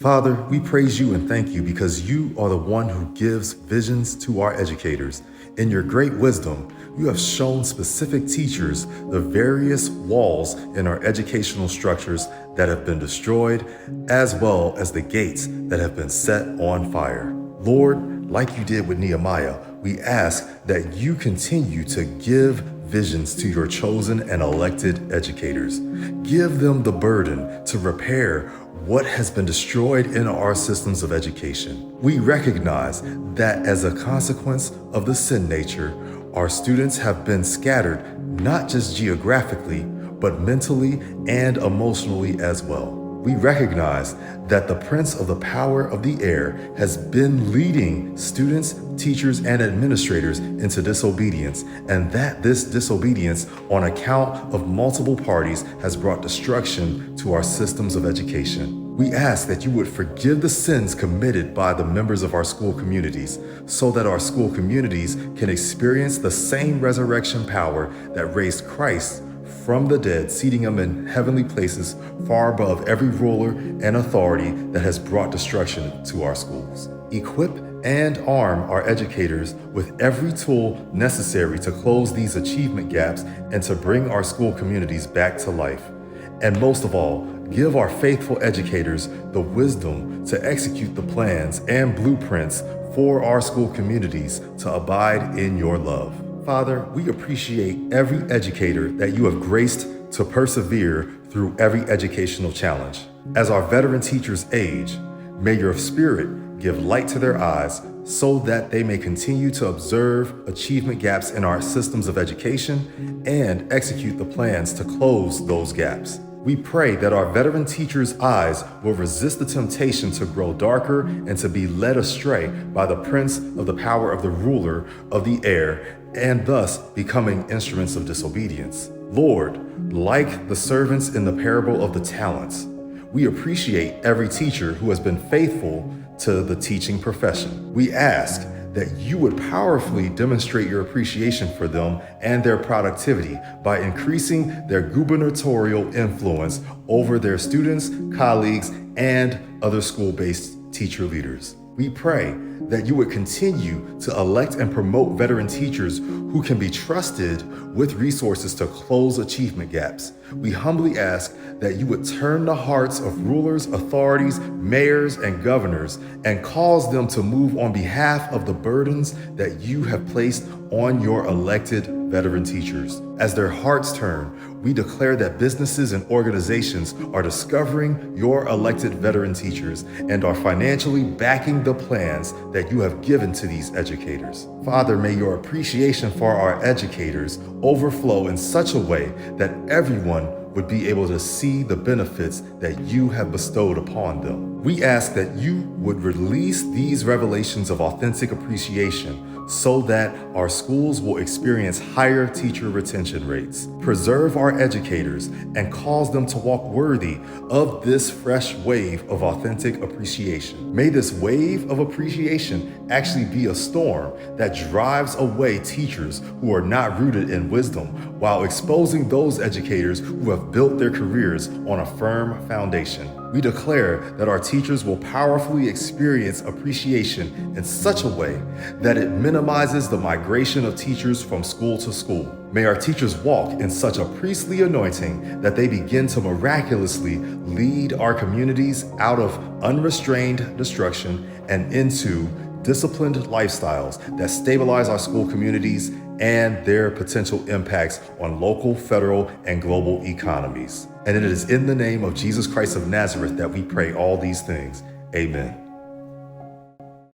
Father, we praise you and thank you because you are the one who gives visions to our educators. In your great wisdom, you have shown specific teachers the various walls in our educational structures that have been destroyed, as well as the gates that have been set on fire. Lord, like you did with Nehemiah, we ask that you continue to give visions to your chosen and elected educators. Give them the burden to repair what has been destroyed in our systems of education. We recognize that as a consequence of the sin nature, our students have been scattered not just geographically, but mentally and emotionally as well. We recognize that the prince of the power of the air has been leading students, teachers, and administrators into disobedience, and that this disobedience on account of multiple parties has brought destruction to our systems of education. We ask that you would forgive the sins committed by the members of our school communities so that our school communities can experience the same resurrection power that raised Christ from the dead, seating him in heavenly places far above every ruler and authority that has brought destruction to our schools. Equip and arm our educators with every tool necessary to close these achievement gaps and to bring our school communities back to life. And most of all, give our faithful educators the wisdom to execute the plans and blueprints for our school communities to abide in your love. Father, we appreciate every educator that you have graced to persevere through every educational challenge. As our veteran teachers age, may your spirit give light to their eyes so that they may continue to observe achievement gaps in our systems of education and execute the plans to close those gaps. We pray that our veteran teachers' eyes will resist the temptation to grow darker and to be led astray by the prince of the power of the ruler of the air, and thus becoming instruments of disobedience. Lord, like the servants in the parable of the talents, we appreciate every teacher who has been faithful to the teaching profession. We ask that you would powerfully demonstrate your appreciation for them and their productivity by increasing their gubernatorial influence over their students, colleagues, and other school-based teacher leaders. We pray that you would continue to elect and promote veteran teachers who can be trusted with resources to close achievement gaps. We humbly ask that you would turn the hearts of rulers, authorities, mayors, and governors and cause them to move on behalf of the burdens that you have placed on your elected veteran teachers. As their hearts turn, we declare that businesses and organizations are discovering your elected veteran teachers and are financially backing the plans that you have given to these educators. Father, may your appreciation for our educators overflow in such a way that everyone would be able to see the benefits that you have bestowed upon them. We ask that you would release these revelations of authentic appreciation so that our schools will experience higher teacher retention rates. Preserve our educators and cause them to walk worthy of this fresh wave of authentic appreciation. May this wave of appreciation actually be a storm that drives away teachers who are not rooted in wisdom while exposing those educators who have built their careers on a firm foundation. We declare that our teachers will powerfully experience appreciation in such a way that it minimizes the migration of teachers from school to school. May our teachers walk in such a priestly anointing that they begin to miraculously lead our communities out of unrestrained destruction and into disciplined lifestyles that stabilize our school communities and their potential impacts on local, federal, and global economies. And it is in the name of Jesus Christ of Nazareth that we pray all these things. Amen.